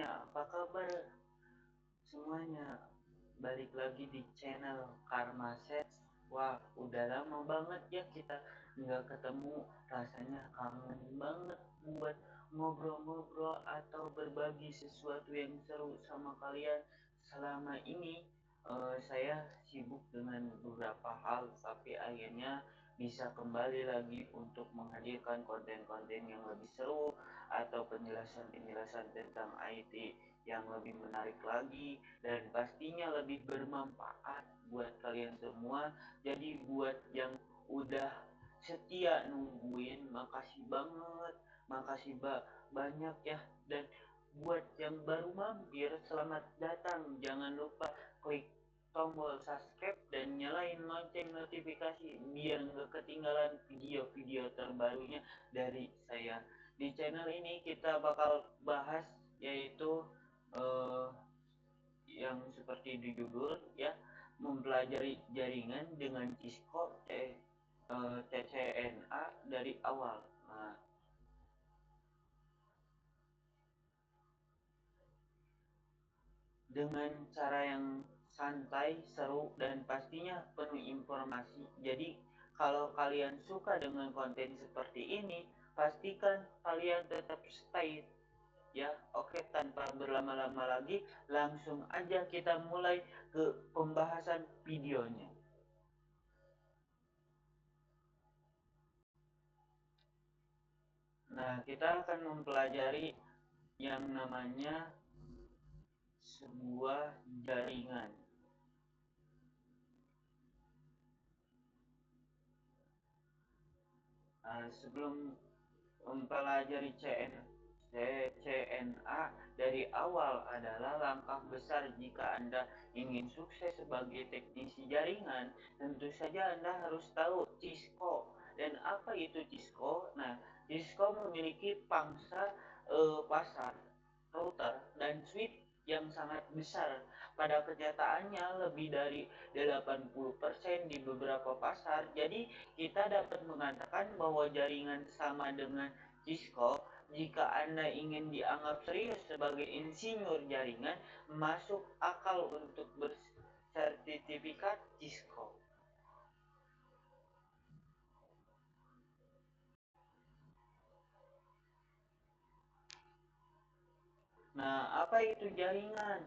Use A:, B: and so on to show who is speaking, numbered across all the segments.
A: semuanya, apa kabar semuanya? Balik lagi di channel Karma Set. Wah, udah lama banget ya kita nggak ketemu. Rasanya kangen banget buat ngobrol-ngobrol atau berbagi sesuatu yang seru sama kalian. Selama ini saya sibuk dengan beberapa hal, tapi akhirnya bisa kembali lagi untuk menghadirkan konten-konten yang lebih seru atau penjelasan-penjelasan tentang IT yang lebih menarik lagi dan pastinya lebih bermanfaat buat kalian semua. Jadi buat yang udah setia nungguin, makasih banget, makasih banyak ya. Dan buat yang baru mampir, selamat datang. Jangan lupa klik tombol subscribe dan nyalain lonceng notifikasi biar nggak ketinggalan video-video terbarunya dari saya. Di channel ini kita bakal bahas yaitu eh, yang seperti di judul ya, mempelajari jaringan dengan Cisco CCNA dari awal. Nah, dengan cara yang santai, seru, dan pastinya penuh informasi. Jadi, kalau kalian suka dengan konten seperti ini, pastikan kalian tetap stay ya. Oke, tanpa berlama-lama lagi, langsung aja kita mulai ke pembahasan videonya. Nah, kita akan mempelajari yang namanya sebuah jaringan. Nah, sebelum mempelajari CCNA dari awal adalah langkah besar jika Anda ingin sukses sebagai teknisi jaringan. Tentu saja Anda harus tahu Cisco. Dan apa itu Cisco? Nah, Cisco memiliki pangsa pasar router dan switch yang sangat besar. Pada kenyataannya lebih dari 80% di beberapa pasar. Jadi kita dapat mengatakan bahwa jaringan sama dengan Cisco. Jika Anda ingin dianggap serius sebagai insinyur jaringan, masuk akal untuk bersertifikat Cisco. Nah, apa itu jaringan?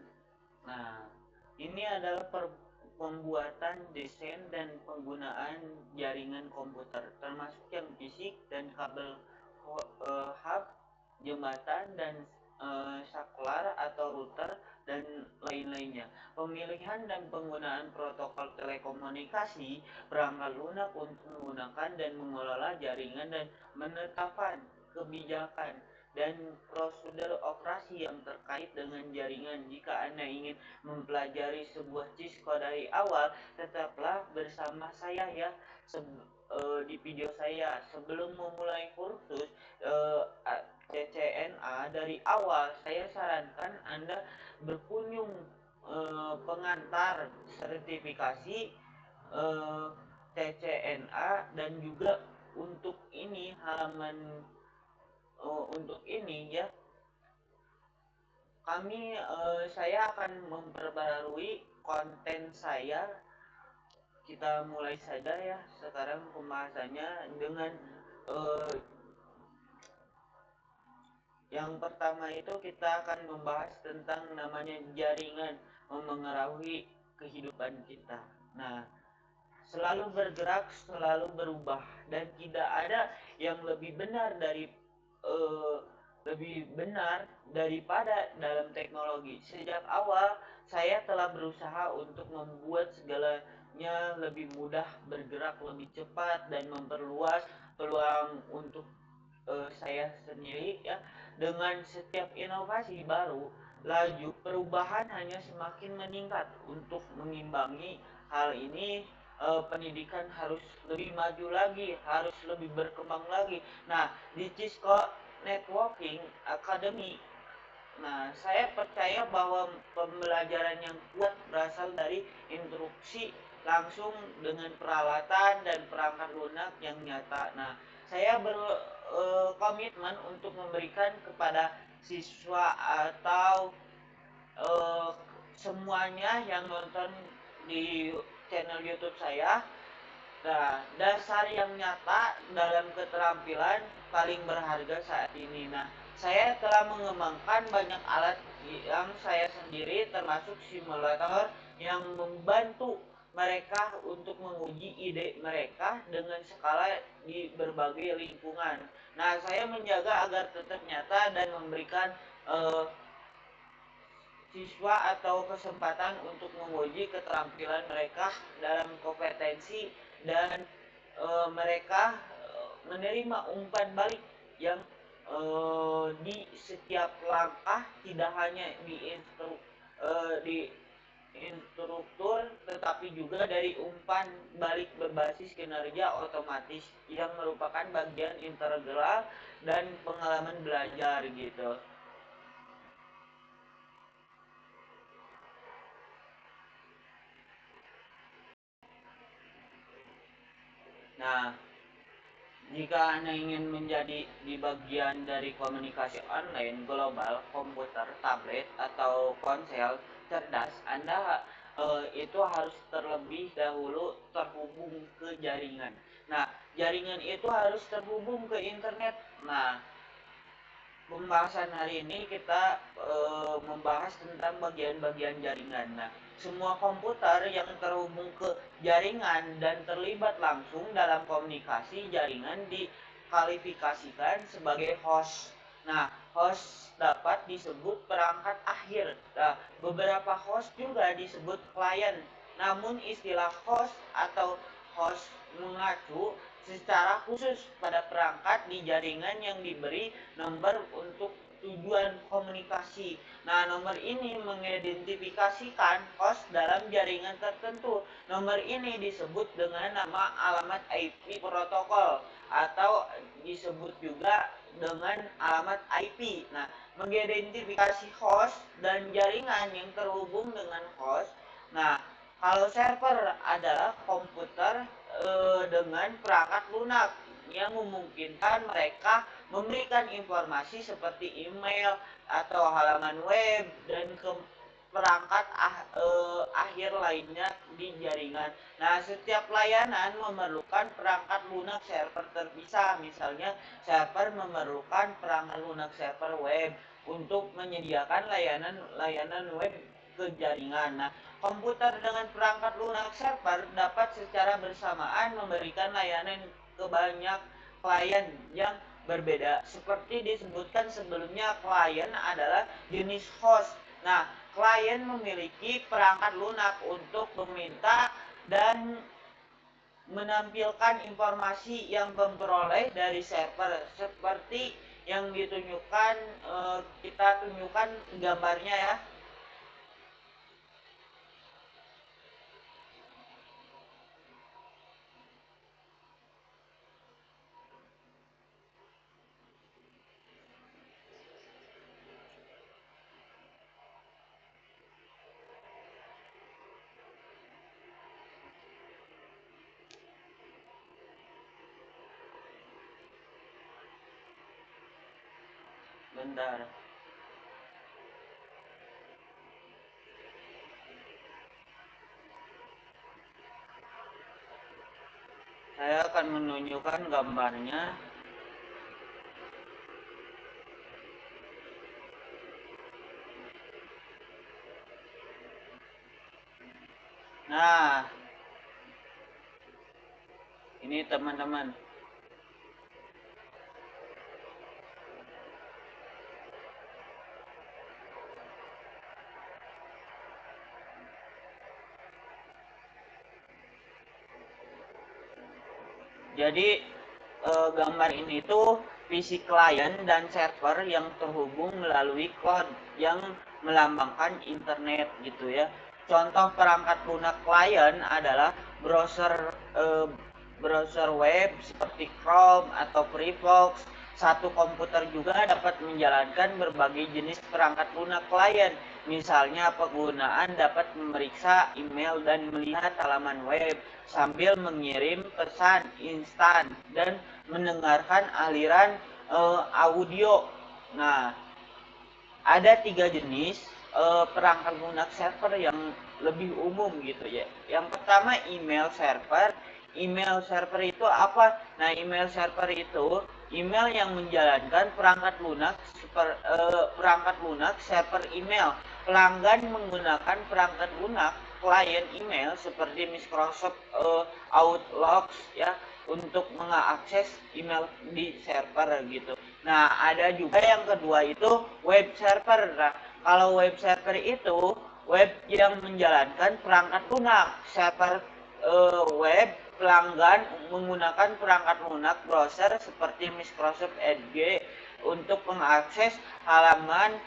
A: Nah, ini adalah pembuatan, desain, dan penggunaan jaringan komputer, termasuk yang fisik dan kabel hub, jembatan, dan saklar atau router, dan lain-lainnya. Pemilihan dan penggunaan protokol telekomunikasi, perangkat lunak untuk menggunakan dan mengelola jaringan, dan menetapkan kebijakan dan prosedur operasi yang terkait dengan jaringan. Jika Anda ingin mempelajari sebuah Cisco dari awal, tetaplah bersama saya ya di video saya. Sebelum memulai kursus CCNA dari awal, saya sarankan Anda berkunjung pengantar sertifikasi CCNA, dan juga untuk ini halaman untuk ini ya, saya akan memperbarui konten saya. Kita mulai saja ya sekarang pembahasannya dengan uh, yang pertama itu kita akan membahas tentang namanya jaringan memengaruhi kehidupan kita. Nah, selalu bergerak, selalu berubah, dan tidak ada yang uh, lebih benar daripada dalam teknologi. Sejak awal saya telah berusaha untuk membuat segalanya lebih mudah, bergerak lebih cepat, dan memperluas peluang untuk saya sendiri ya. Dengan setiap inovasi baru, laju perubahan hanya semakin meningkat. Untuk mengimbangi hal ini, pendidikan harus lebih maju lagi, harus lebih berkembang lagi. Nah, di Cisco Networking Academy, nah, saya percaya bahwa pembelajaran yang kuat berasal dari instruksi langsung dengan peralatan dan perangkat lunak yang nyata. Nah, saya berkomitmen untuk memberikan kepada siswa atau eh, semuanya yang nonton di channel YouTube saya. Nah, dasar yang nyata dalam keterampilan paling berharga saat ini. Nah, saya telah mengembangkan banyak alat yang saya sendiri, termasuk simulator yang membantu mereka untuk menguji ide mereka dengan skala di berbagai lingkungan. Nah, saya menjaga agar tetap nyata dan memberikan eh, siswa atau kesempatan untuk menguji keterampilan mereka dalam kompetensi dan mereka menerima umpan balik yang di setiap langkah, tidak hanya di instruktur tetapi juga dari umpan balik berbasis kinerja otomatis yang merupakan bagian integral dan pengalaman belajar gitu. Nah, jika Anda ingin menjadi di bagian dari komunikasi online global, komputer, tablet, atau ponsel cerdas, Anda itu harus terlebih dahulu terhubung ke jaringan. Nah, jaringan itu harus terhubung ke internet. Nah, pembahasan hari ini kita membahas tentang bagian-bagian jaringan. Nah, semua komputer yang terhubung ke jaringan dan terlibat langsung dalam komunikasi jaringan dikualifikasikan sebagai host. Nah, host dapat disebut perangkat akhir. Nah, beberapa host juga disebut klien. Namun istilah host atau host mengacu secara khusus pada perangkat di jaringan yang diberi nomor untuk tujuan komunikasi. Nah, nomor ini mengidentifikasikan host dalam jaringan tertentu. Nomor ini disebut dengan nama alamat IP protokol atau disebut juga dengan alamat IP. Nah, mengidentifikasi host dan jaringan yang terhubung dengan host. Nah, kalau server adalah komputer dengan perangkat lunak yang memungkinkan mereka memberikan informasi seperti email atau halaman web dan ke perangkat akhir lainnya di jaringan. Nah, setiap layanan memerlukan perangkat lunak server terpisah. Misalnya, server memerlukan perangkat lunak server web untuk menyediakan layanan web ke jaringan. Nah, komputer dengan perangkat lunak server dapat secara bersamaan memberikan layanan ke banyak klien yang berbeda. Seperti disebutkan sebelumnya, klien adalah jenis host. Nah, klien memiliki perangkat lunak untuk meminta dan menampilkan informasi yang memperoleh dari server seperti yang ditunjukkan, kita tunjukkan gambarnya ya. Bentar. Saya akan menunjukkan gambarnya. Nah, ini teman-teman. Jadi gambar ini tuh visi klien dan server yang terhubung melalui cloud yang melambangkan internet gitu ya. Contoh perangkat lunak klien adalah browser browser web seperti Chrome atau Firefox. Satu komputer juga dapat menjalankan berbagai jenis perangkat lunak klien Misalnya, penggunaan dapat memeriksa email dan melihat halaman web sambil mengirim pesan instan dan mendengarkan aliran audio. Nah, ada 3 jenis perangkat lunak server yang lebih umum gitu ya. Yang pertama, email server. Email server itu apa? Nah, email server itu email yang menjalankan perangkat lunak perangkat lunak server email. Pelanggan menggunakan perangkat lunak klien email seperti Microsoft Outlook ya untuk mengakses email di server gitu. Nah, ada juga yang kedua itu web server. Nah, kalau web server itu web yang menjalankan perangkat lunak. Server web pelanggan menggunakan perangkat lunak browser seperti Microsoft Edge untuk mengakses halaman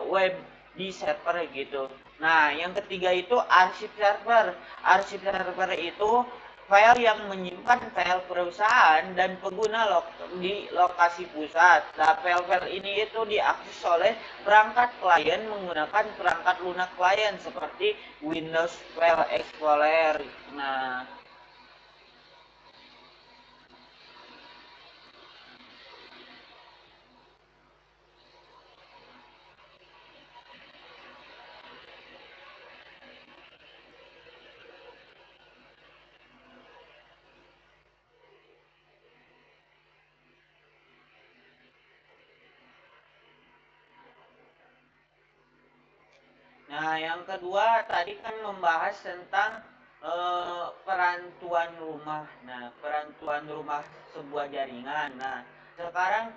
A: web di server gitu. Nah, yang ketiga itu arsip server. Arsip server itu file yang menyimpan file perusahaan dan pengguna di lokasi pusat. Nah, file-file ini itu diakses oleh perangkat klien menggunakan perangkat lunak klien seperti Windows File Explorer. Nah, yang kedua tadi kan membahas tentang perantuan rumah. Nah, perantuan rumah sebuah jaringan. Nah, sekarang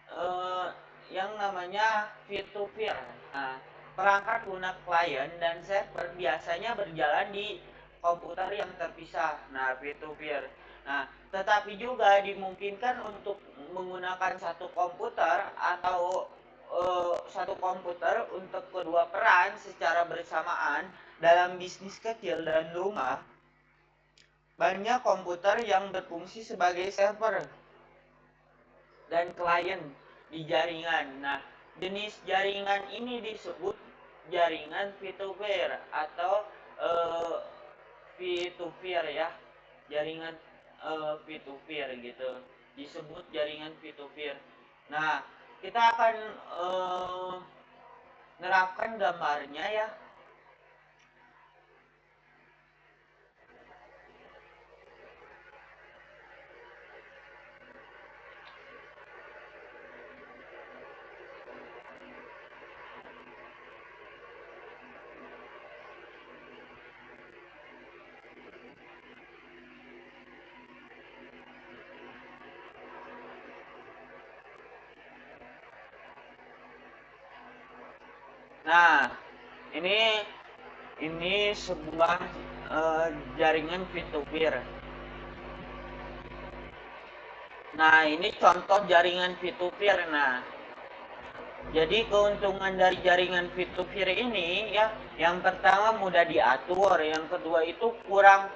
A: eh, yang namanya peer-to-peer. Nah, perangkat lunak klien dan server biasanya berjalan di komputer yang terpisah. Nah, peer-to-peer. Nah, tetapi juga dimungkinkan untuk menggunakan satu komputer atau satu komputer untuk kedua peran secara bersamaan dalam bisnis kecil dan rumah. Banyak komputer yang berfungsi sebagai server dan klien di jaringan. Nah, jenis jaringan ini disebut jaringan peer-to-peer atau uh, peer-to-peer ya. Jaringan peer-to-peer gitu. Disebut jaringan peer-to-peer. Nah, kita akan nerapkan gambarnya ya. Nah, ini sebuah jaringan peer-to-peer. Nah, ini contoh jaringan peer-to-peer. Nah, jadi keuntungan dari jaringan peer-to-peer ini ya, yang pertama mudah diatur, yang kedua itu kurang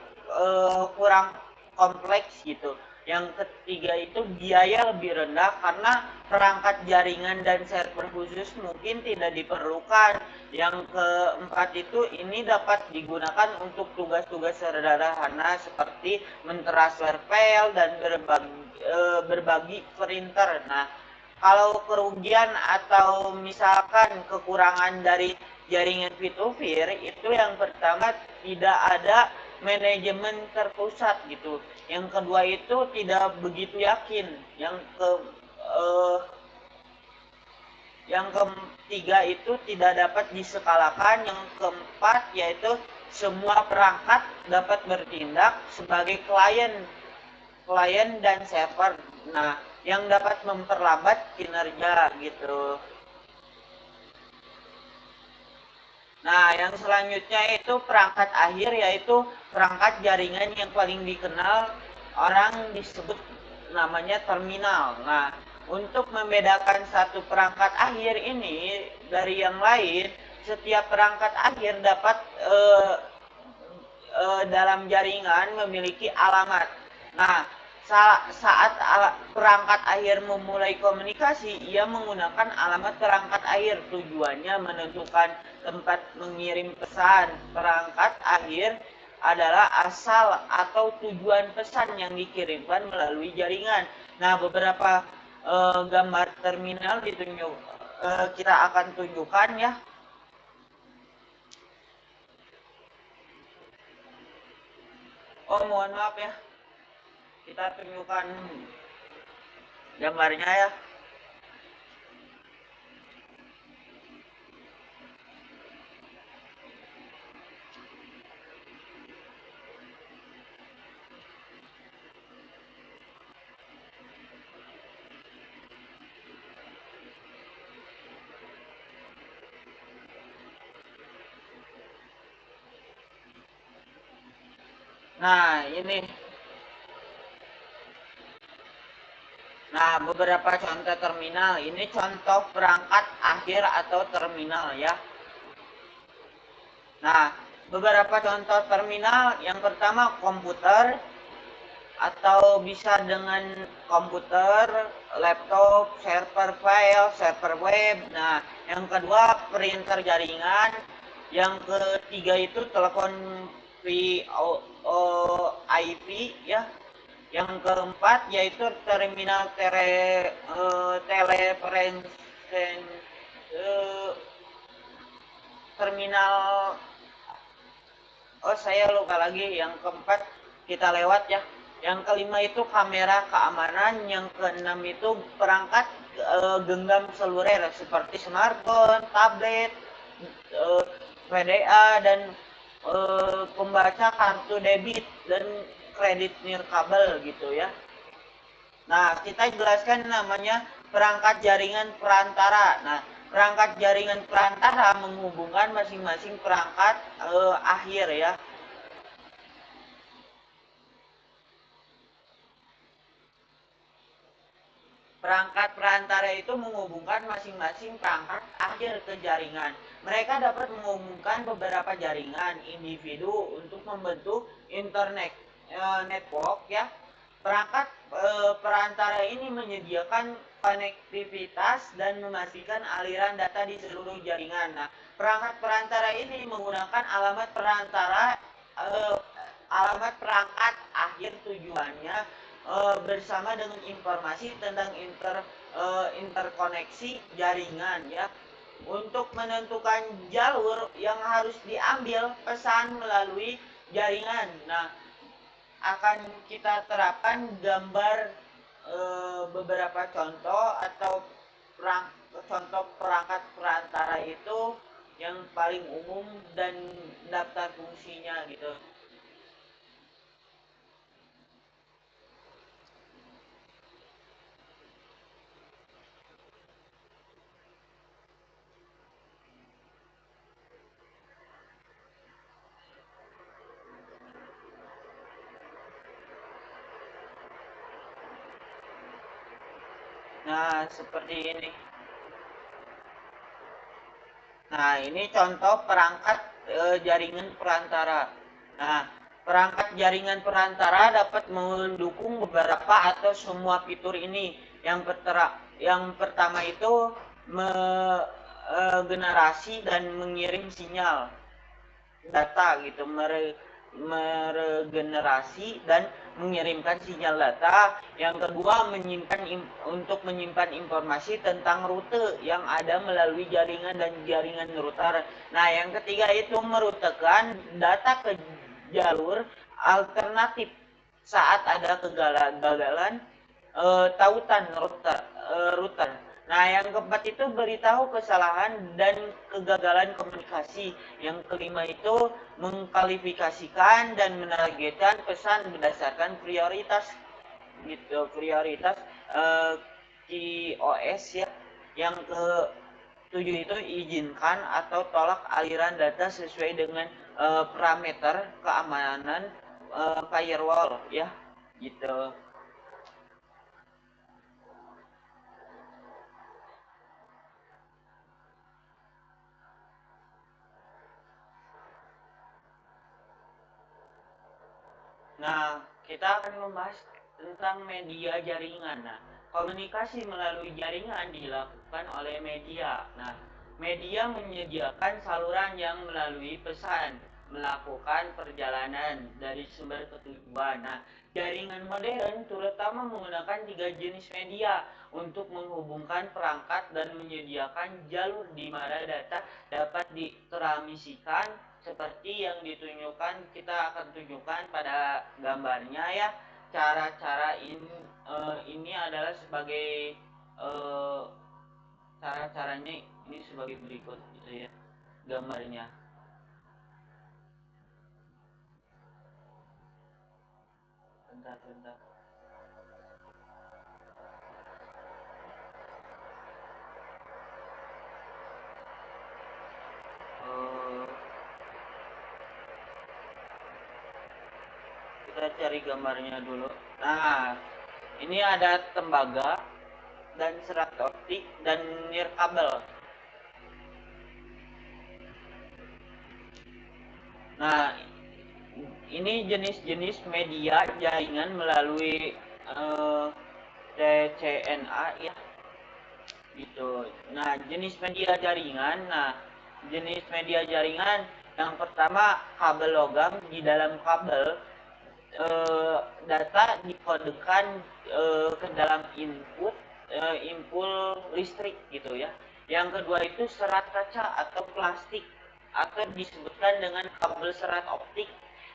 A: kompleks gitu. Yang ketiga itu biaya lebih rendah karena perangkat jaringan dan server khusus mungkin tidak diperlukan. Yang keempat itu ini dapat digunakan untuk tugas-tugas sederhana seperti mentransfer file dan berbagi printer. Nah, kalau kerugian atau misalkan kekurangan dari jaringan peer-to-peer itu yang pertama tidak ada manajemen terpusat gitu. Yang kedua itu tidak begitu yakin. Eh, yang ketiga itu tidak dapat diskalakan. Yang keempat yaitu semua perangkat dapat bertindak sebagai klien dan server. Nah, yang dapat memperlambat kinerja gitu. Nah, yang selanjutnya itu perangkat akhir yaitu perangkat jaringan yang paling dikenal orang disebut namanya terminal. Nah, untuk membedakan satu perangkat akhir ini dari yang lain, setiap perangkat akhir dapat dalam jaringan memiliki alamat. Nah, Saat perangkat akhir memulai komunikasi, ia menggunakan alamat perangkat akhir. Tujuannya menentukan tempat mengirim pesan. Perangkat akhir adalah asal atau tujuan pesan yang dikirimkan melalui jaringan. Nah, beberapa gambar terminal ditunjuk, kita akan tunjukkan ya. Oh, mohon maaf ya. Kita tunjukkan gambarnya ya. Nah, ini. Nah, beberapa contoh terminal. Ini contoh perangkat akhir atau terminal ya. Nah, beberapa contoh terminal. Yang pertama komputer atau bisa dengan komputer, laptop, server file, server web. Nah, yang kedua printer jaringan. Yang ketiga itu telepon VoIP ya. Yang keempat yaitu terminal telepresensi, terminal, oh saya lupa lagi. Yang keempat kita lewat ya. Yang kelima itu kamera keamanan. Yang keenam itu perangkat genggam seluler seperti smartphone, tablet, PDA, dan pembaca kartu debit dan kredit nirkabel gitu ya. Nah, kita jelaskan namanya perangkat jaringan perantara. Nah, perangkat jaringan perantara menghubungkan masing-masing perangkat akhir ya. Perangkat perantara itu menghubungkan masing-masing perangkat akhir ke jaringan. Mereka dapat menghubungkan beberapa jaringan individu untuk membentuk internet network ya. Perangkat perantara ini menyediakan konektivitas dan memastikan aliran data di seluruh jaringan. Nah, perangkat perantara ini menggunakan alamat perantara, eh, alamat perangkat akhir tujuannya bersama dengan informasi tentang interkoneksi jaringan ya, untuk menentukan jalur yang harus diambil pesan melalui jaringan. Nah, akan kita terapkan gambar beberapa contoh atau contoh perangkat perantara itu yang paling umum dan daftar fungsinya gitu. Nah, seperti ini. Nah, ini contoh perangkat jaringan perantara. Nah, perangkat jaringan perantara dapat mendukung beberapa atau semua fitur ini. Yang pertama itu generasi dan mengirim sinyal data gitu, meregenerasi dan mengirimkan sinyal data. Yang kedua untuk menyimpan informasi tentang rute yang ada melalui jaringan dan jaringan router. Nah, yang ketiga itu merutekan data ke jalur alternatif saat ada kegagalan tautan router. Nah, yang keempat itu beritahu kesalahan dan kegagalan komunikasi. Yang kelima itu mengkualifikasikan dan menargetkan pesan berdasarkan prioritas gitu, prioritas eh, QoS ya. Yang ke tujuh itu izinkan atau tolak aliran data sesuai dengan parameter keamanan firewall ya gitu. Nah, kita akan membahas tentang media jaringan. Nah, komunikasi melalui jaringan dilakukan oleh media. Nah, media menyediakan saluran yang melalui pesan melakukan perjalanan dari sumber ke tujuan. Nah, jaringan modern terutama menggunakan 3 jenis media untuk menghubungkan perangkat dan menyediakan jalur di mana data dapat ditransmisikan seperti yang ditunjukkan. Kita akan tunjukkan pada gambarnya ya. Cara-cara ini adalah sebagai cara-caranya ini sebagai berikut gitu ya gambarnya. Bentar. Eh, kita cari gambarnya dulu. Nah, ini ada tembaga dan serat optik dan nirkabel. Nah, ini jenis-jenis media jaringan melalui TCNA ya gitu. Nah, jenis media jaringan. Nah, jenis media jaringan yang pertama kabel logam. Di dalam kabel data dikodekan ke dalam input listrik gitu ya. Yang kedua itu serat kaca atau plastik atau disebutkan dengan kabel serat optik.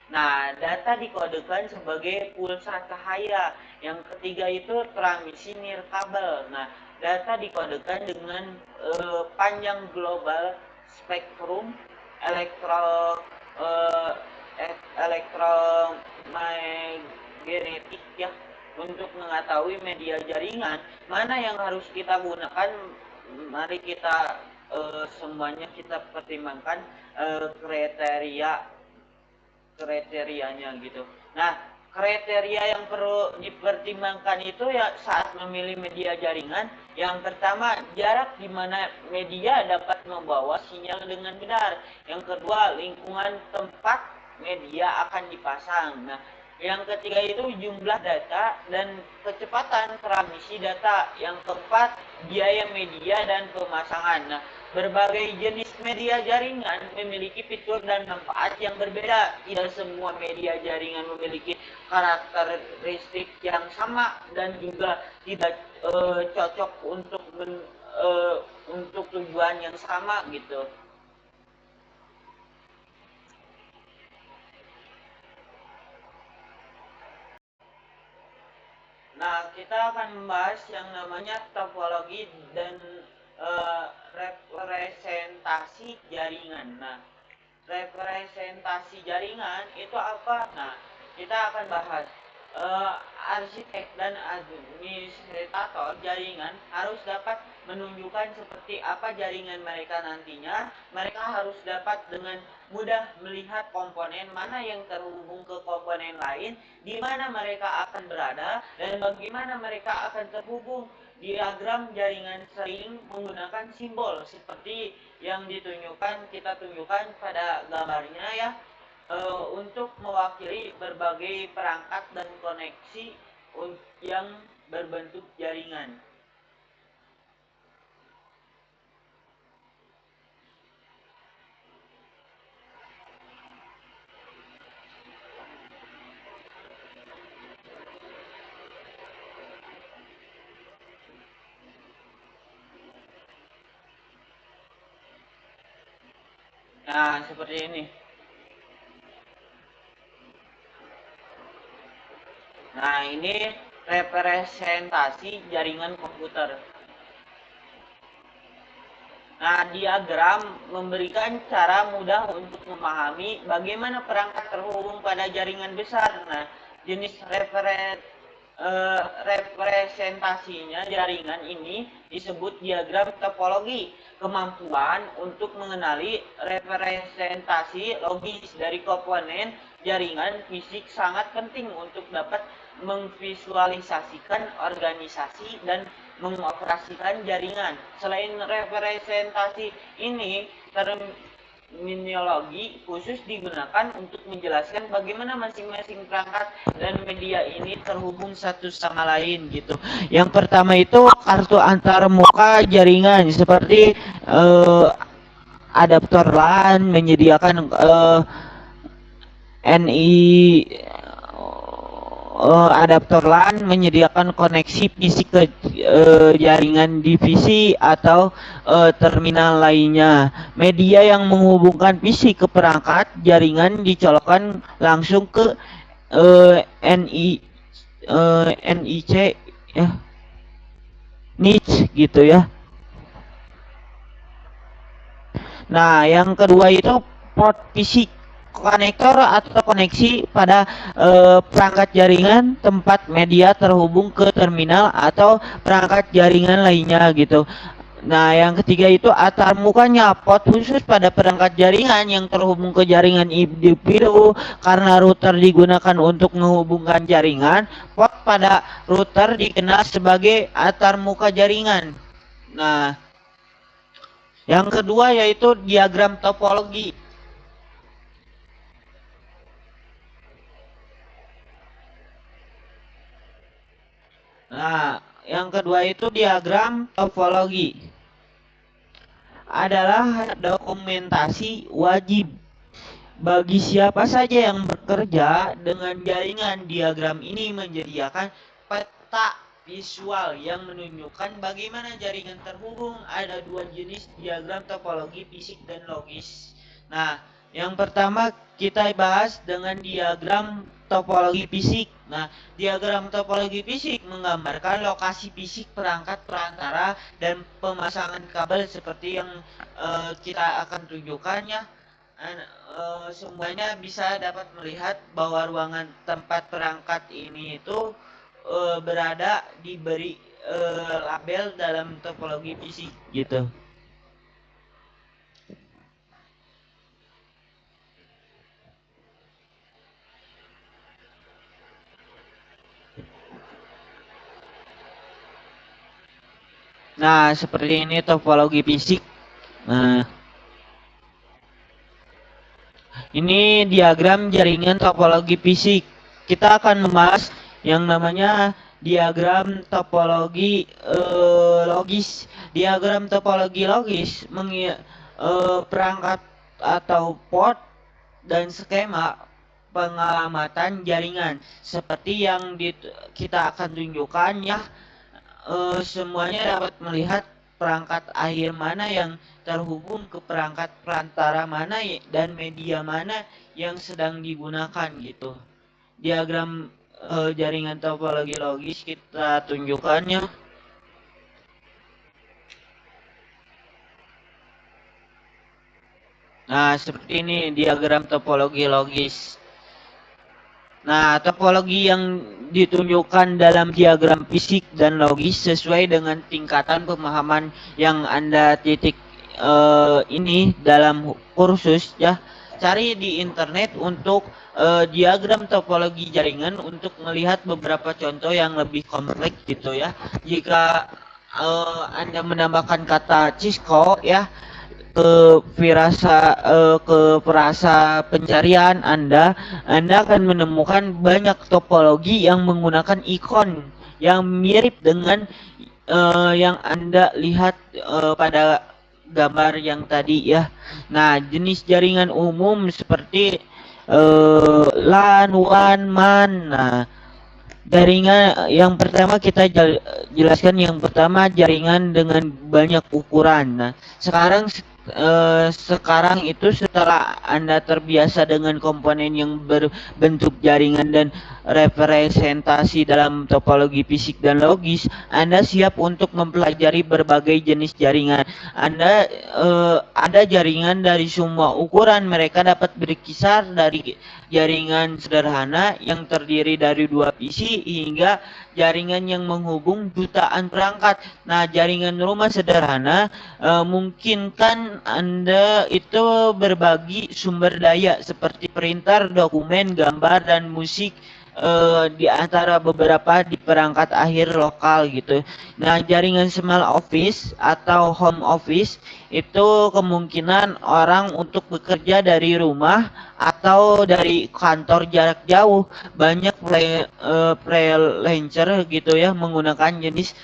A: Nah, data dikodekan sebagai pulsa cahaya. Yang ketiga itu transmisi nirkabel. Nah, data dikodekan dengan panjang global spektrum elektro eh, elektromagnetik ya. Untuk mengetahui media jaringan mana yang harus kita gunakan, mari kita semuanya kita pertimbangkan kriterianya gitu. Nah, kriteria yang perlu dipertimbangkan itu ya saat memilih media jaringan. Yang pertama, jarak di mana media dapat membawa sinyal dengan benar. Yang kedua, lingkungan tempat media akan dipasang. Nah, yang ketiga itu jumlah data dan kecepatan transmisi data. Yang keempat, biaya media dan pemasangan. Nah, berbagai jenis media jaringan memiliki fitur dan manfaat yang berbeda. Tidak semua media jaringan memiliki karakteristik yang sama dan juga tidak cocok untuk tujuan yang sama gitu. Nah, kita akan membahas yang namanya topologi dan representasi jaringan. Nah, representasi jaringan itu apa? Nah, kita akan bahas uh, arsitek dan administrator jaringan harus dapat menunjukkan seperti apa jaringan mereka nantinya. Mereka harus dapat dengan mudah melihat komponen mana yang terhubung ke komponen lain, di mana mereka akan berada, dan bagaimana mereka akan terhubung. Diagram jaringan sering menggunakan simbol seperti yang kita tunjukkan pada gambarnya ya, untuk mewakili berbagai perangkat dan koneksi yang berbentuk jaringan. Nah, seperti ini. Nah, ini representasi jaringan komputer. Nah, diagram memberikan cara mudah untuk memahami bagaimana perangkat terhubung pada jaringan besar. Nah, jenis representasinya jaringan ini disebut diagram topologi. Kemampuan untuk mengenali representasi logis dari komponen jaringan fisik sangat penting untuk dapat memvisualisasikan organisasi dan mengoperasikan jaringan. Selain representasi ini, terminologi khusus digunakan untuk menjelaskan bagaimana masing-masing perangkat dan media ini terhubung satu sama lain gitu. Yang pertama itu kartu antar muka jaringan seperti adaptor LAN menyediakan NI adaptor LAN menyediakan koneksi fisik ke jaringan divisi atau terminal lainnya. Media yang menghubungkan fisik ke perangkat jaringan dicolokkan langsung ke NIC ya, niche gitu ya. Nah, yang kedua itu port fisik konektor atau koneksi pada perangkat jaringan tempat media terhubung ke terminal atau perangkat jaringan lainnya gitu. Nah, yang ketiga itu antarmukanya port khusus pada perangkat jaringan yang terhubung ke jaringan individu karena router digunakan untuk menghubungkan jaringan. Port pada router dikenal sebagai antarmuka jaringan. Nah, yang kedua yaitu diagram topologi. Nah, yang kedua itu diagram topologi adalah dokumentasi wajib bagi siapa saja yang bekerja dengan jaringan. Diagram ini menyediakan peta visual yang menunjukkan bagaimana jaringan terhubung. Ada dua jenis diagram topologi, fisik dan logis. Nah, yang pertama kita bahas dengan diagram topologi fisik. Nah, diagram topologi fisik menggambarkan lokasi fisik perangkat perantara dan pemasangan kabel seperti yang kita akan tunjukkannya. Semuanya bisa dapat melihat bahwa ruangan tempat perangkat ini itu berada diberi label dalam topologi fisik gitu. Nah, seperti ini topologi fisik. Nah, ini diagram jaringan topologi fisik. Kita akan membahas yang namanya diagram topologi logis. Diagram topologi logis perangkat atau port dan skema pengalamatan jaringan seperti yang kita akan tunjukkan ya. Semuanya dapat melihat perangkat akhir mana yang terhubung ke perangkat perantara mana dan media mana yang sedang digunakan gitu. Diagram jaringan topologi logis kita tunjukkannya. Nah, seperti ini diagram topologi logis. Nah, topologi yang ditunjukkan dalam diagram fisik dan logis sesuai dengan tingkatan pemahaman yang Anda titik ini dalam kursus ya. Cari di internet untuk diagram topologi jaringan untuk melihat beberapa contoh yang lebih kompleks gitu ya. Jika Anda menambahkan kata Cisco ya ke perasa pencarian Anda akan menemukan banyak topologi yang menggunakan ikon yang mirip dengan yang Anda lihat pada gambar yang tadi ya. Nah, jenis jaringan umum seperti LAN, WAN, MAN. Nah, jaringan yang pertama kita jelaskan yang pertama jaringan dengan banyak ukuran. Nah, sekarang itu setelah Anda terbiasa dengan komponen yang berbentuk jaringan dan representasi dalam topologi fisik dan logis, Anda siap untuk mempelajari berbagai jenis jaringan. Anda ada jaringan dari semua ukuran. Mereka dapat berkisar dari jaringan sederhana yang terdiri dari dua PC hingga jaringan yang menghubung jutaan perangkat. Nah, jaringan rumah sederhana mungkinkan Anda itu berbagi sumber daya seperti printer, dokumen, gambar, dan musik di antara beberapa di perangkat akhir lokal gitu. Nah, jaringan small office atau home office itu kemungkinan orang untuk bekerja dari rumah atau dari kantor jarak jauh. Banyak freelancer gitu ya menggunakan jenis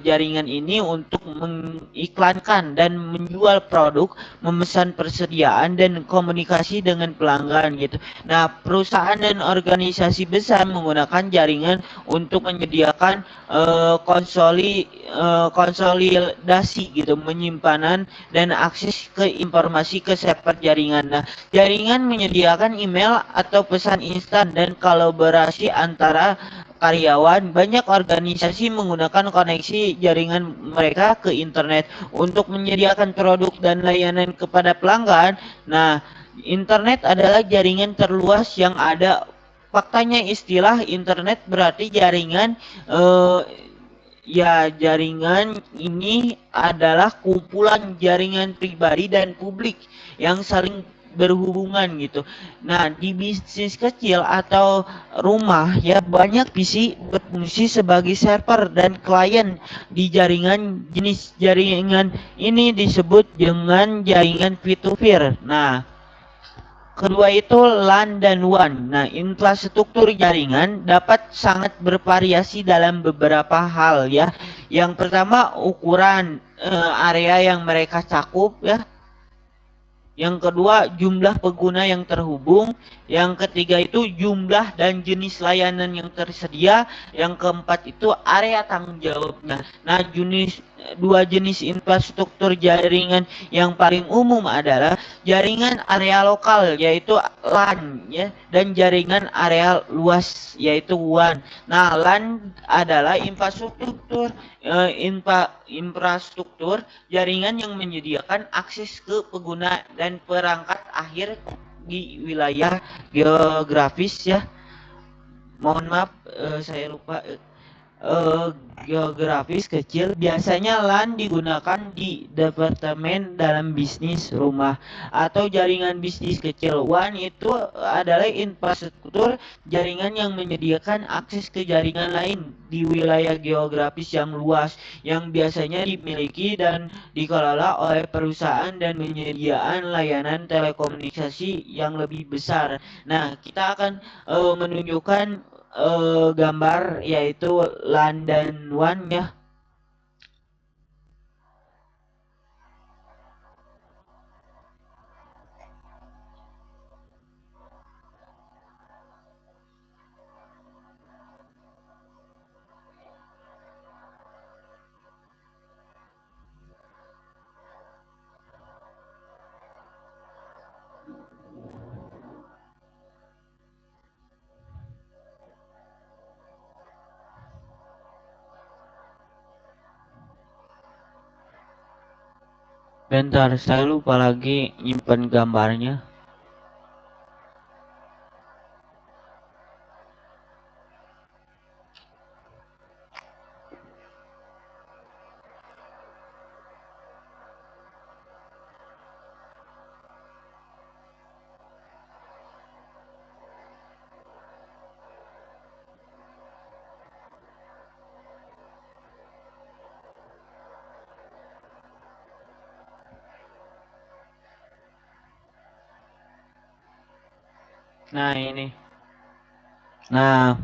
A: jaringan ini untuk mengiklankan dan menjual produk, memesan persediaan dan komunikasi dengan pelanggan gitu. Nah, perusahaan dan organisasi besar menggunakan jaringan untuk menyediakan konsolidasi gitu, penyimpanan dan akses ke informasi ke server jaringan. Nah, jaringan menyediakan email atau pesan instan dan kolaborasi antara karyawan. Banyak organisasi menggunakan koneksi jaringan mereka ke internet untuk menyediakan produk dan layanan kepada pelanggan. Nah, internet adalah jaringan terluas yang ada. Faktanya istilah internet berarti jaringan, eh, ya jaringan ini adalah kumpulan jaringan pribadi dan publik yang saling berhubungan gitu. Nah, di bisnis kecil atau rumah ya banyak PC berfungsi sebagai server dan klien di jaringan. Jenis jaringan ini disebut dengan jaringan peer-to-peer. Nah, kedua itu LAN dan WAN. Nah, infrastruktur jaringan dapat sangat bervariasi dalam beberapa hal ya. Yang pertama ukuran area yang mereka cakup ya. Yang kedua, jumlah pengguna yang terhubung. Yang ketiga itu jumlah dan jenis layanan yang tersedia. Yang keempat itu area tanggung jawabnya. Nah, dua jenis infrastruktur jaringan yang paling umum adalah jaringan area lokal yaitu LAN ya, dan jaringan area luas yaitu WAN. Nah, LAN adalah infrastruktur jaringan yang menyediakan akses ke pengguna dan perangkat akhir di wilayah geografis ya. Mohon maaf, saya lupa. Geografis kecil. Biasanya LAN digunakan di departemen dalam bisnis rumah atau jaringan bisnis kecil. WAN itu adalah infrastruktur jaringan yang menyediakan akses ke jaringan lain di wilayah geografis yang luas, yang biasanya dimiliki dan dikelola oleh perusahaan dan penyediaan layanan telekomunikasi yang lebih besar. Nah, kita akan menunjukkan gambar yaitu LAN dan WAN ya. Bentar, saya lupa lagi nyimpen gambarnya. Nah, ini. Nah,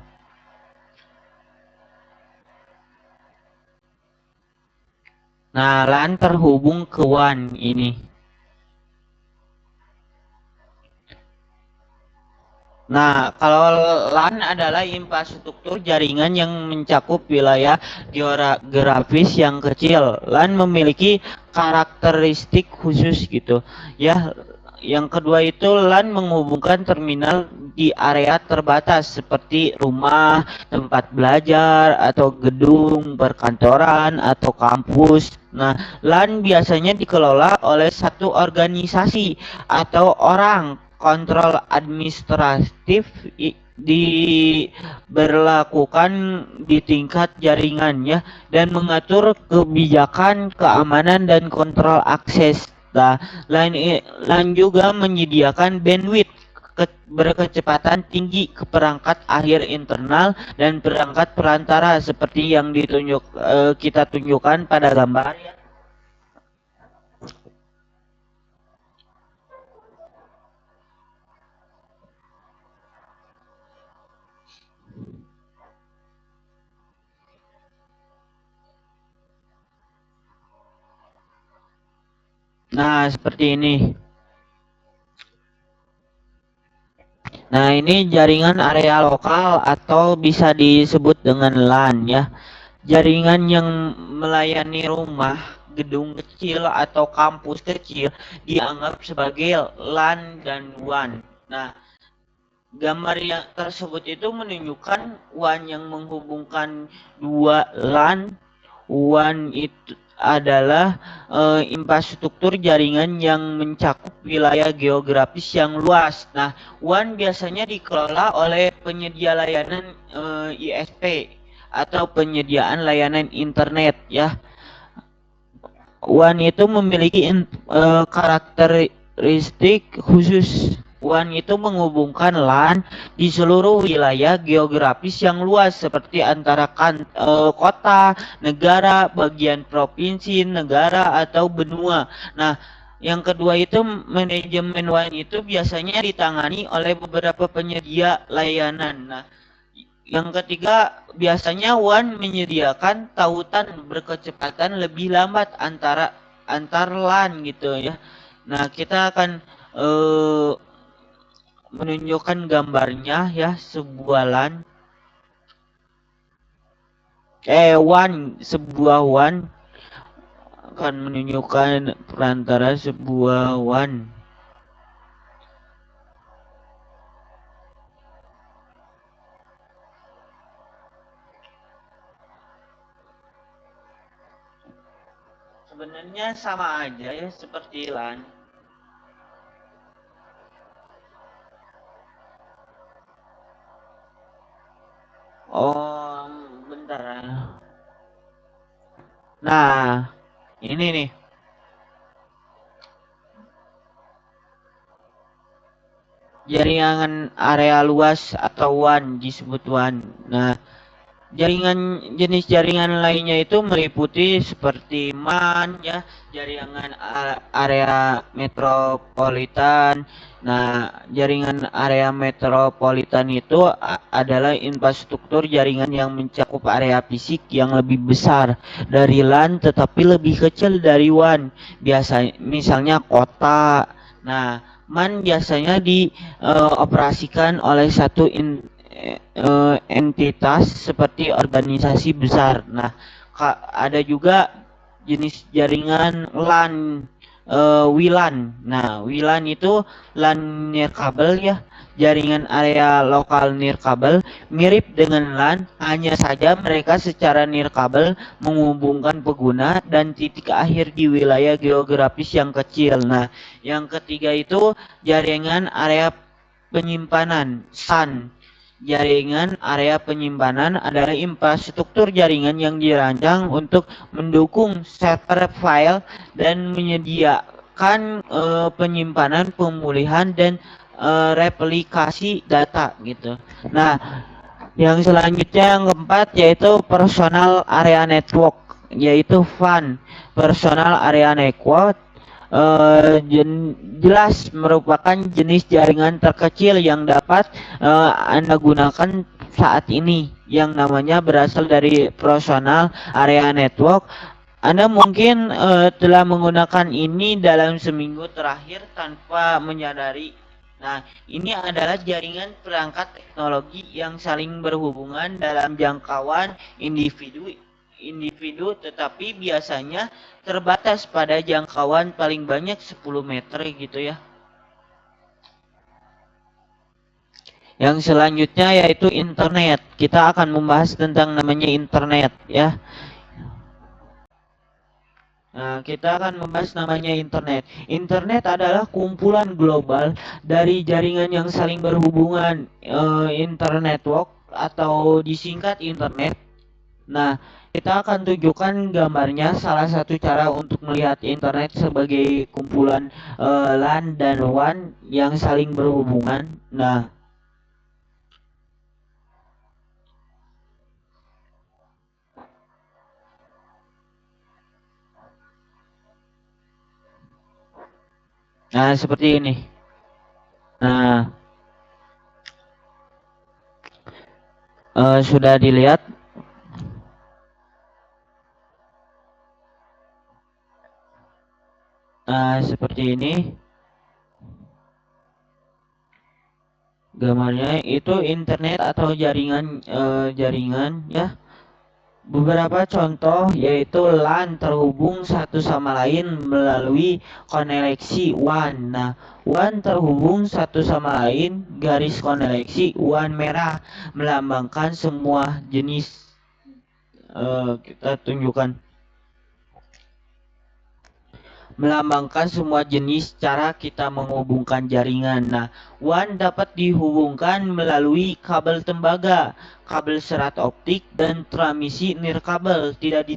A: LAN terhubung ke WAN ini. Nah, kalau LAN adalah infrastruktur jaringan yang mencakup wilayah geografis yang kecil. LAN memiliki karakteristik khusus gitu. Ya, yang kedua itu LAN menghubungkan terminal di area terbatas seperti rumah, tempat belajar, atau gedung perkantoran atau kampus. Nah, LAN biasanya dikelola oleh satu organisasi atau orang. Kontrol administratif diberlakukan di tingkat jaringan ya, dan mengatur kebijakan keamanan dan kontrol akses. Nah, lain juga menyediakan bandwidth berkecepatan tinggi ke perangkat akhir internal dan perangkat perantara seperti yang kita tunjukkan pada gambar. Nah, seperti ini. Nah, ini jaringan area lokal atau bisa disebut dengan LAN ya. Jaringan yang melayani rumah, gedung kecil atau kampus kecil dianggap sebagai LAN dan WAN. Nah, gambar yang tersebut itu menunjukkan WAN yang menghubungkan dua LAN. WAN itu adalah infrastruktur jaringan yang mencakup wilayah geografis yang luas. Nah, WAN biasanya dikelola oleh penyedia layanan ISP atau penyediaan layanan internet ya. WAN itu memiliki karakteristik khusus. WAN itu menghubungkan LAN di seluruh wilayah geografis yang luas seperti antara kota, negara, bagian provinsi, negara atau benua. Nah, yang kedua itu manajemen WAN itu biasanya ditangani oleh beberapa penyedia layanan. Nah, yang ketiga, biasanya WAN menyediakan tautan berkecepatan lebih lambat antar LAN gitu ya. Nah, kita akan eh, menunjukkan gambarnya ya, sebuah LAN. Sebuah WAN akan menunjukkan perantara sebuah WAN. Sebenarnya sama aja ya seperti LAN. Oh, bentar ya. Nah, ini nih. Jaringan area luas atau WAN disebut WAN. Nah, jenis jaringan lainnya itu meliputi seperti MAN ya, jaringan area metropolitan. Nah, jaringan area metropolitan itu adalah infrastruktur jaringan yang mencakup area fisik yang lebih besar dari LAN tetapi lebih kecil dari WAN. Biasanya misalnya kota. Nah, MAN biasanya dioperasikan oleh satu entitas seperti organisasi besar. Nah, ada juga jenis jaringan LAN, WLAN. Nah, WLAN itu LAN nirkabel ya, jaringan area lokal nirkabel mirip dengan LAN, hanya saja mereka secara nirkabel menghubungkan pengguna dan titik akhir di wilayah geografis yang kecil. Nah, yang ketiga itu jaringan area penyimpanan SAN. Jaringan area penyimpanan adalah infrastruktur jaringan yang dirancang untuk mendukung server file dan menyediakan penyimpanan, pemulihan dan replikasi data gitu. Nah, yang selanjutnya yang keempat yaitu personal area network, yaitu FAN. Personal area network jelas merupakan jenis jaringan terkecil yang dapat Anda gunakan saat ini, yang namanya berasal dari personal area network. Anda mungkin telah menggunakan ini dalam seminggu terakhir tanpa menyadari. Nah, ini adalah jaringan perangkat teknologi yang saling berhubungan dalam jangkauan individu tetapi biasanya terbatas pada jangkauan paling banyak 10 meter gitu ya. Yang selanjutnya yaitu internet. Kita akan membahas tentang namanya internet ya. Nah, kita akan membahas namanya internet. Internet adalah kumpulan global dari jaringan yang saling berhubungan, internet network atau disingkat internet. Nah, kita akan tunjukkan gambarnya, salah satu cara untuk melihat internet sebagai kumpulan LAN dan WAN yang saling berhubungan. Nah, seperti ini. Nah, sudah dilihat. Nah, seperti ini gambarnya, itu internet atau jaringan ya. Beberapa contoh yaitu LAN, terhubung satu sama lain melalui koneksi WAN. Nah, WAN terhubung satu sama lain, garis koneksi WAN merah melambangkan semua jenis. Kita tunjukkan, melambangkan semua jenis cara kita menghubungkan jaringan. Nah, WAN dapat dihubungkan melalui kabel tembaga, kabel serat optik, dan transmisi nirkabel. Tidak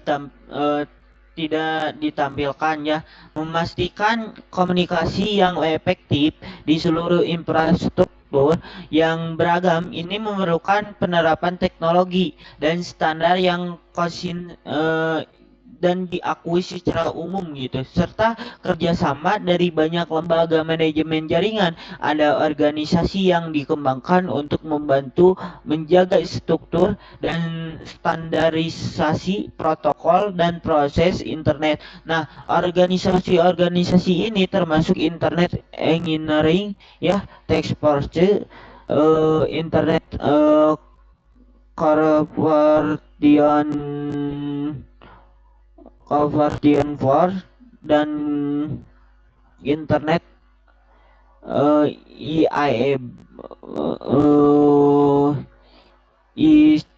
A: ditampilkan ya. Memastikan komunikasi yang efektif di seluruh infrastruktur yang beragam ini memerlukan penerapan teknologi dan standar yang dan diakui secara umum gitu, serta kerjasama dari banyak lembaga manajemen jaringan. Ada organisasi yang dikembangkan untuk membantu menjaga struktur dan standarisasi protokol dan proses internet. Nah, organisasi-organisasi ini termasuk Internet Engineering ya, Textforce, Internet Corporation Conversion Force, dan Internet IAE, ICANN,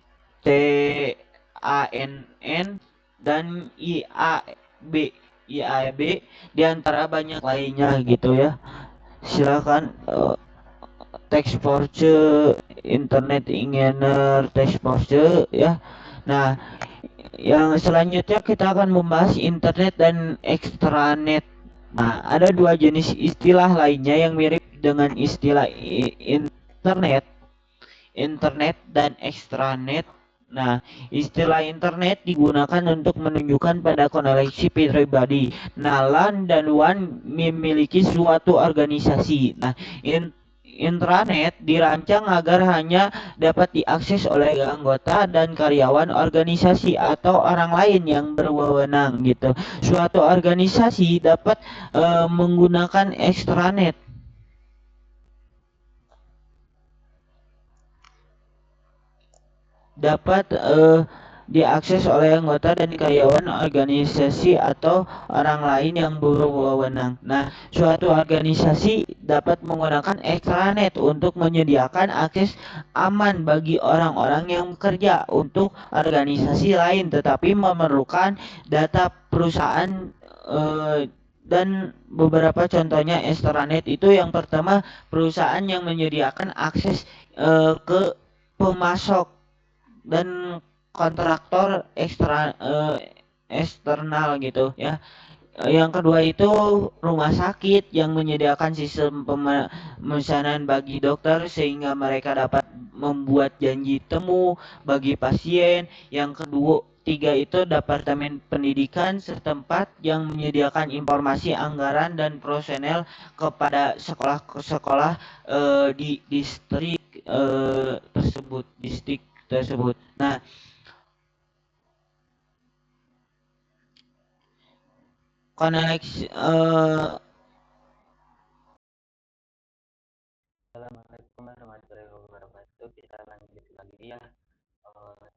A: dan IAB di antara banyak lainnya gitu ya. Silakan Textforce, Internet Engineer Textforce ya. Nah, yang selanjutnya kita akan membahas internet dan extranet. Nah, ada dua jenis istilah lainnya yang mirip dengan istilah internet, internet dan extranet. Nah, istilah internet digunakan untuk menunjukkan pada koneksi pribadi. Nah, LAN dan WAN memiliki suatu organisasi. Nah, intranet dirancang agar hanya dapat diakses oleh anggota dan karyawan organisasi atau orang lain yang berwenang gitu. Suatu organisasi dapat menggunakan extranet, dapat diakses oleh anggota dan karyawan organisasi atau orang lain yang berwenang. Nah, suatu organisasi dapat menggunakan extranet untuk menyediakan akses aman bagi orang-orang yang bekerja untuk organisasi lain, tetapi memerlukan data perusahaan. Dan beberapa contohnya extranet itu, yang pertama, perusahaan yang menyediakan akses ke pemasok dan kontraktor eksternal gitu ya. Yang kedua itu rumah sakit yang menyediakan sistem pemesanan bagi dokter sehingga mereka dapat membuat janji temu bagi pasien. Yang kedua, tiga itu departemen pendidikan setempat yang menyediakan informasi anggaran dan personel kepada sekolah-sekolah di distrik tersebut. Nah, koneksi Assalamualaikum warahmatullahi wabarakatuh. Kita lanjut lagi ya. Eh,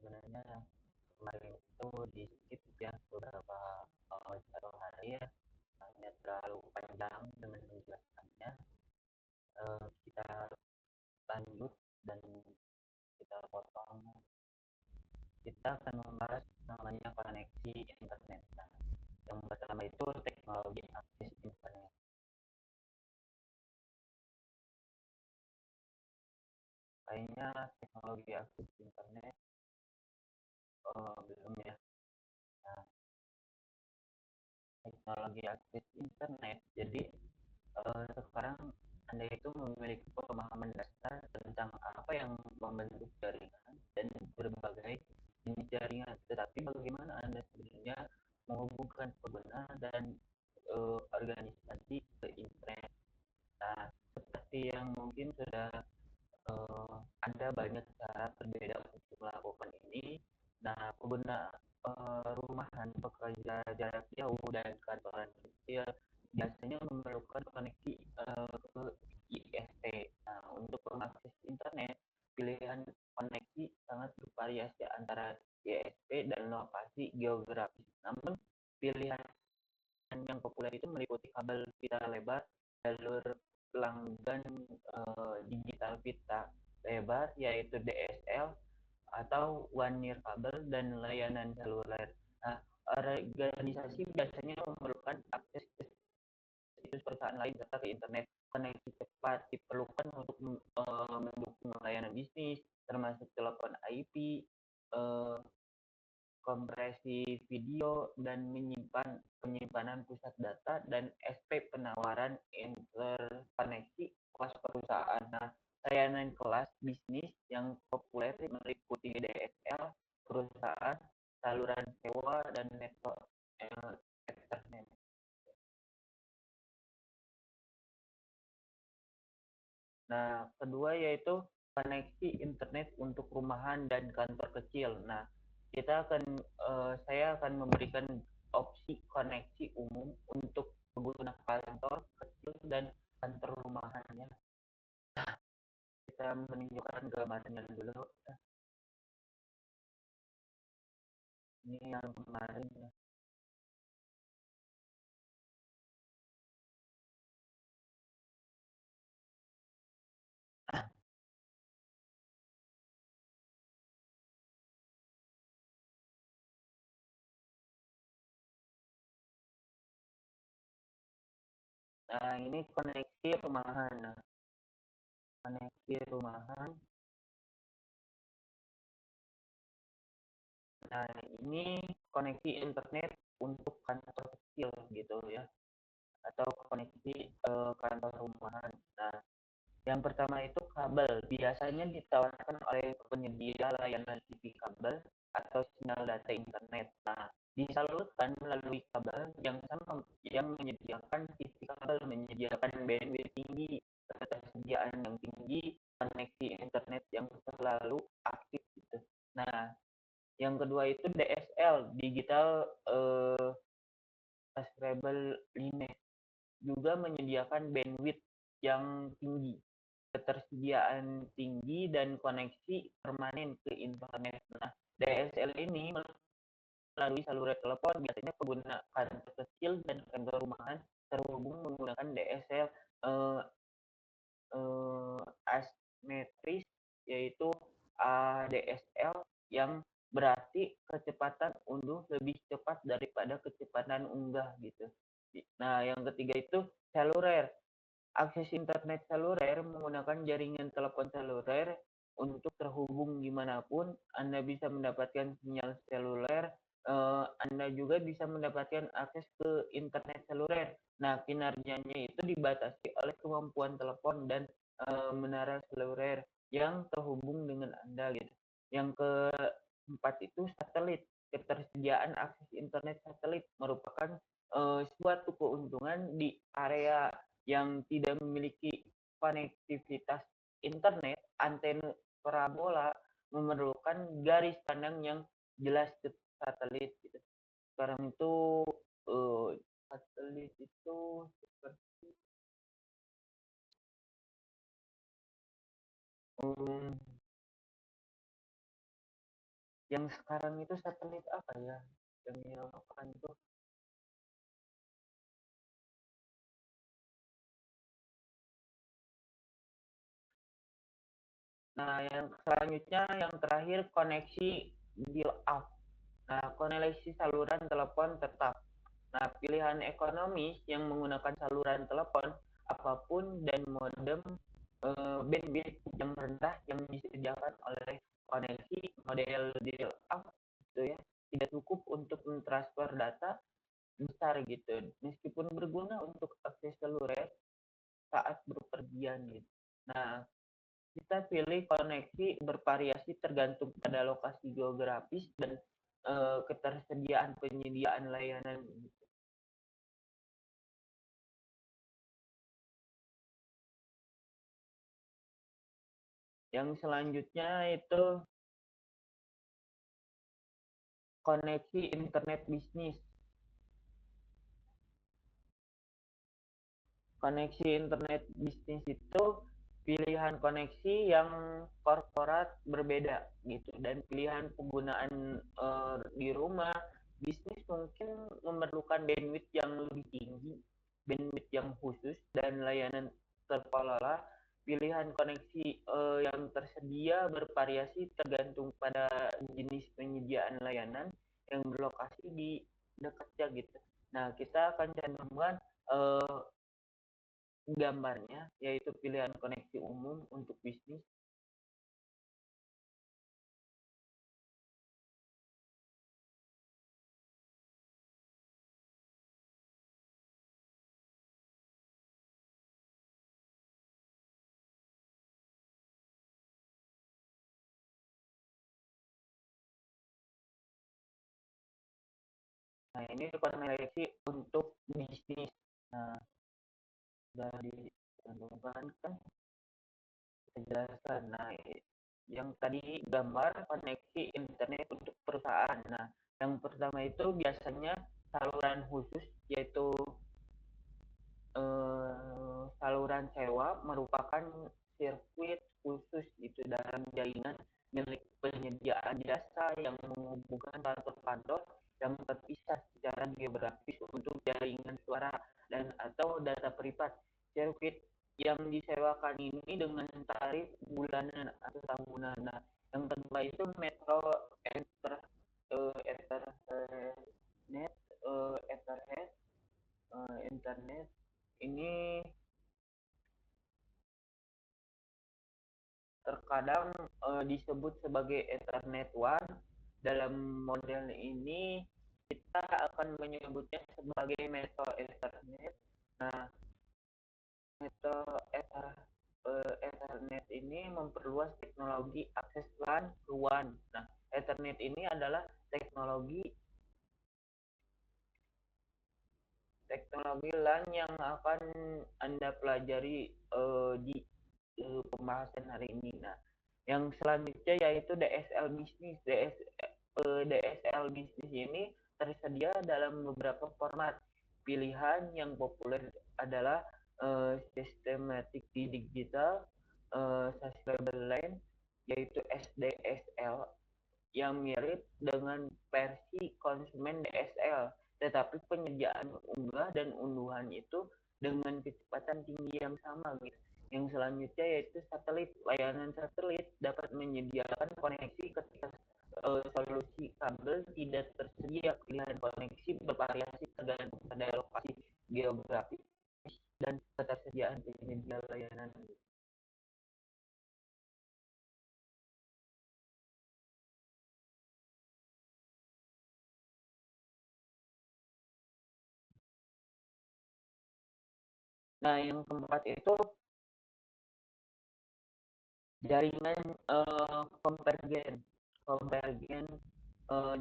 A: Sebenarnya kemarin itu di skip ya beberapa satu hari ya, hanya terlalu panjang dengan penjelasannya. Kita lanjut dan kita potong. Kita akan membahas namanya koneksi internet. Nah, yang pertama itu teknologi akses internet. Kayaknya teknologi akses internet belum ya. Nah, teknologi akses internet. Jadi sekarang Anda itu memiliki pemahaman dasar tentang apa yang membentuk jaringan dan berbagai jenis jaringan. Tetapi bagaimana Anda sebenarnya menghubungkan pengguna dan organisasi ke internet. Nah, seperti yang mungkin sudah ada banyak cara berbeda untuk melakukan ini. Nah, pengguna rumahan, pekerja jarak jauh, dan kantoran ya biasanya memerlukan koneksi ke ISP. Nah, untuk mengakses internet, pilihan koneksi sangat bervariasi antara ISP dan lokasi geografis. Namun, pilihan yang populer itu meliputi kabel pita lebar, jalur pelanggan digital pita lebar yaitu DSL atau one year kabel dan layanan seluler. Nah, organisasi biasanya memerlukan akses ke situs perusahaan lain serta ke internet. Koneksi cepat diperlukan untuk mendukung layanan bisnis, termasuk telepon IP, uh, kompresi video, dan penyimpanan pusat data dan SP penawaran interkoneksi kelas perusahaan. Nah, layanan kelas bisnis yang populer meliputi DSL perusahaan, saluran sewa, dan network internet. Nah, kedua yaitu koneksi internet untuk rumahan dan kantor kecil. Nah, saya akan memberikan opsi koneksi umum untuk pengguna kantor kecil dan kantor rumahannya. Kita menunjukkan gambarnya dulu. Ini yang kemarin. Nah, ini koneksi rumahan. Nah, koneksi rumahan. Nah, ini koneksi internet untuk kantor kecil gitu ya, atau koneksi kantor rumahan. Nah, yang pertama itu kabel. Biasanya ditawarkan oleh penyedia layanan TV kabel atau sinyal data internet. Nah, disalurkan melalui kabel yang sama yang menyediakan TV kabel menyediakan bandwidth tinggi, ketersediaan yang tinggi, koneksi internet yang selalu aktif gitu. Nah, yang kedua itu DSL, digital subscriber line, juga menyediakan bandwidth yang tinggi, ketersediaan tinggi, dan koneksi permanen ke internet. Nah, DSL ini melalui saluran telepon, biasanya pengguna kantor kecil dan kantor rumahan terhubung menggunakan DSL eh, asimetris, yaitu ADSL, yang berarti kecepatan unduh lebih cepat daripada kecepatan unggah gitu. Nah, yang ketiga itu seluler. Akses internet seluler menggunakan jaringan telepon seluler untuk terhubung dimanapun. Anda bisa mendapatkan sinyal seluler. Anda juga bisa mendapatkan akses ke internet seluler. Nah, kinerjanya itu dibatasi oleh kemampuan telepon dan menara seluler yang terhubung dengan Anda gitu. Yang keempat itu satelit. Ketersediaan akses internet satelit merupakan suatu keuntungan di area yang tidak memiliki konektivitas internet. Antena parabola memerlukan garis pandang yang jelas ke satelit gitu. Sekarang itu uh, satelit itu seperti um, yang sekarang itu satelit apa ya yang dilakukan itu. Nah, yang selanjutnya yang terakhir koneksi dial up. Nah, koneksi saluran telepon tetap. Nah, pilihan ekonomis yang menggunakan saluran telepon apapun dan modem bandwidth yang rendah yang disediakan oleh koneksi model dial-up gitu ya, tidak cukup untuk mentransfer data besar gitu, meskipun berguna untuk akses seluler saat berpergian gitu. Nah, kita pilih koneksi bervariasi tergantung pada lokasi geografis dan ketersediaan penyediaan layanan. Yang selanjutnya itu koneksi internet bisnis. Koneksi internet bisnis itu pilihan koneksi yang korporat berbeda gitu, dan pilihan penggunaan di rumah. Bisnis mungkin memerlukan bandwidth yang lebih tinggi, bandwidth yang khusus, dan layanan terkelola. Pilihan koneksi yang tersedia bervariasi tergantung pada jenis penyediaan layanan yang berlokasi di dekatnya gitu. Nah, kita akan cantumkan eh, gambarnya, yaitu pilihan koneksi umum untuk bisnis. Nah, ini koneksi untuk bisnis. Nah, dari cantumkan kan kita jelaskan. Nah, yang tadi gambar koneksi internet untuk perusahaan. Nah, yang pertama itu biasanya saluran khusus, yaitu saluran sewa merupakan sirkuit khusus itu dalam jaringan milik penyediaan jasa yang menghubungkan kantor-kantor yang terpisah secara geografis untuk jaringan suara dan atau data privat. Sirkuit yang disewakan ini dengan tarif bulanan atau tahunan. Nah, yang kedua itu Metro Ether, Ethernet, Ethernet, internet ini terkadang disebut sebagai Ethernet One. Dalam model ini kita akan menyebutnya sebagai Metro Ethernet. Nah, Metro Ethernet ini memperluas teknologi akses LAN ke WAN. Nah, Ethernet ini adalah teknologi teknologi LAN yang akan Anda pelajari di pembahasan hari ini. Nah, yang selanjutnya yaitu DSL bisnis. DSL bisnis ini tersedia dalam beberapa format. Pilihan yang populer adalah systematic digital, subscriber line, yaitu SDSL, yang mirip dengan versi konsumen DSL, tetapi penyediaan unggah dan unduhan itu dengan kecepatan tinggi yang sama gitu. Yang selanjutnya yaitu satelit. Layanan satelit dapat menyediakan koneksi ketika solusi kabel tidak tersedia. Pilihan koneksi bervariasi tergantung pada lokasi geografis dan ketersediaan penyedia layanan. Nah, yang keempat itu jaringan konvergen. Konvergen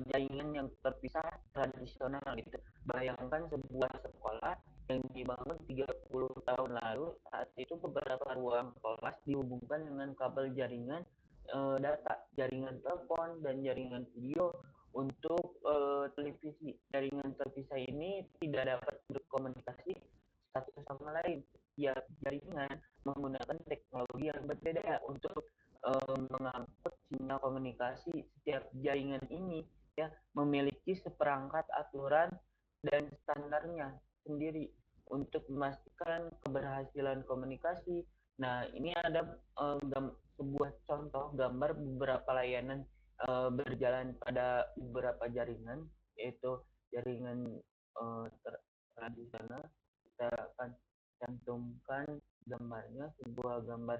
A: jaringan yang terpisah tradisional gitu. Bayangkan sebuah sekolah yang dibangun 30 tahun lalu. Saat itu beberapa ruang kelas dihubungkan dengan kabel jaringan data, jaringan telepon, dan jaringan video untuk televisi. Jaringan terpisah ini tidak dapat berkomunikasi satu sama lain. Ya, jaringan menggunakan teknologi yang berbeda untuk mengangkut sinyal komunikasi. Setiap jaringan ini ya memiliki seperangkat aturan dan standarnya sendiri untuk memastikan keberhasilan komunikasi. Nah, ini ada sebuah contoh gambar beberapa layanan berjalan pada beberapa jaringan, yaitu jaringan tradisional. Kita akan cantumkan gambarnya, sebuah gambar.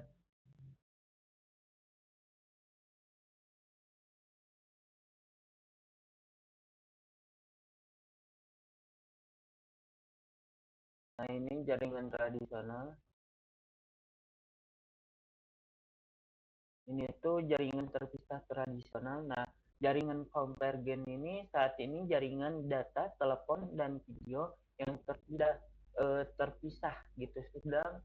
A: Nah, ini jaringan tradisional. Ini tuh jaringan terpisah tradisional. Nah, jaringan konvergen ini saat ini jaringan data, telepon, dan video yang tidak terpisah gitu, sedang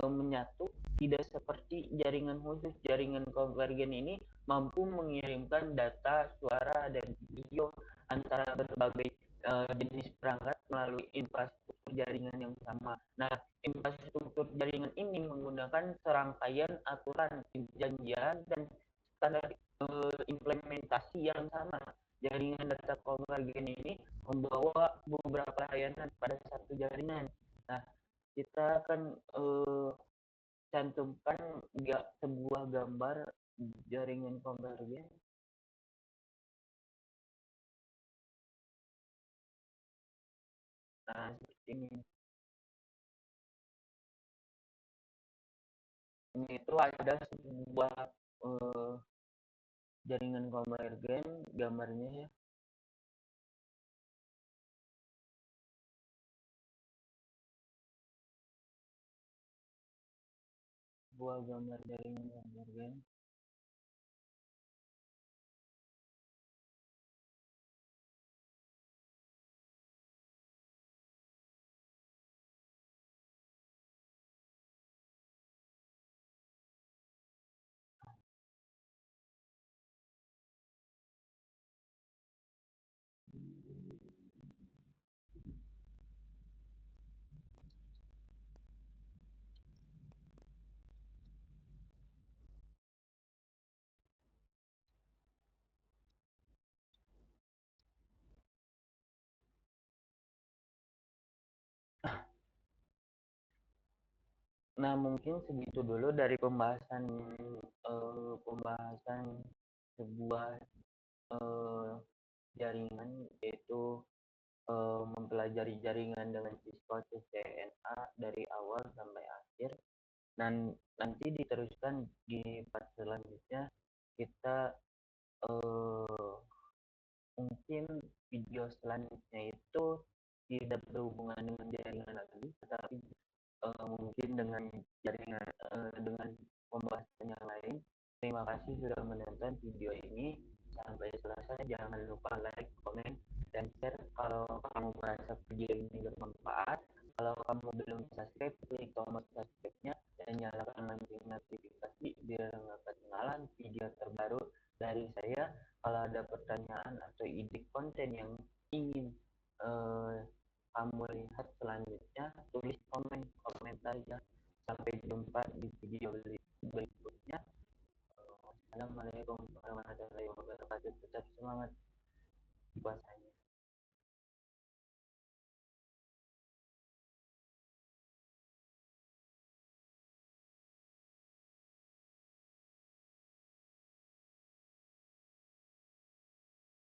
A: menyatu, tidak seperti jaringan khusus. Jaringan konvergen ini mampu mengirimkan data, suara, dan video antara berbagai jenis perangkat melalui infrastruktur jaringan yang sama. Nah, infrastruktur mencantumkan serangkaian aturan, perjanjian, dan standar implementasi yang sama. Jaringan data konvergen ini membawa beberapa layanan pada satu jaringan. Nah, kita akan cantumkan sebuah gambar jaringan konvergen. Nah, seperti ini itu ada sebuah eh, jaringan konvergen gambarnya ya. Sebuah gambar jaringan konvergen. Nah, mungkin segitu dulu dari pembahasan sebuah eh, jaringan, yaitu mempelajari jaringan dengan siswa CCNA dari awal sampai akhir. Dan nanti diteruskan di part selanjutnya, kita eh, mungkin video selanjutnya itu tidak berhubungan dengan jaringan lagi, tetapi mungkin dengan jaringan dengan pembahasan yang lain. Terima kasih sudah menonton video ini sampai selesai. Jangan lupa like, komen, dan share kalau kamu merasa video ini bermanfaat. Kalau kamu belum subscribe, klik tombol subscribe-nya dan nyalakan lonceng notifikasi biar nggak ketinggalan video terbaru dari saya. Kalau ada pertanyaan atau ide konten yang ingin eh, kamu lihat selanjutnya, tulis komentar ya. Sampai jumpa di video berikutnya. Assalamualaikum warahmatullahi wabarakatuh. Tetap semangat puasanya.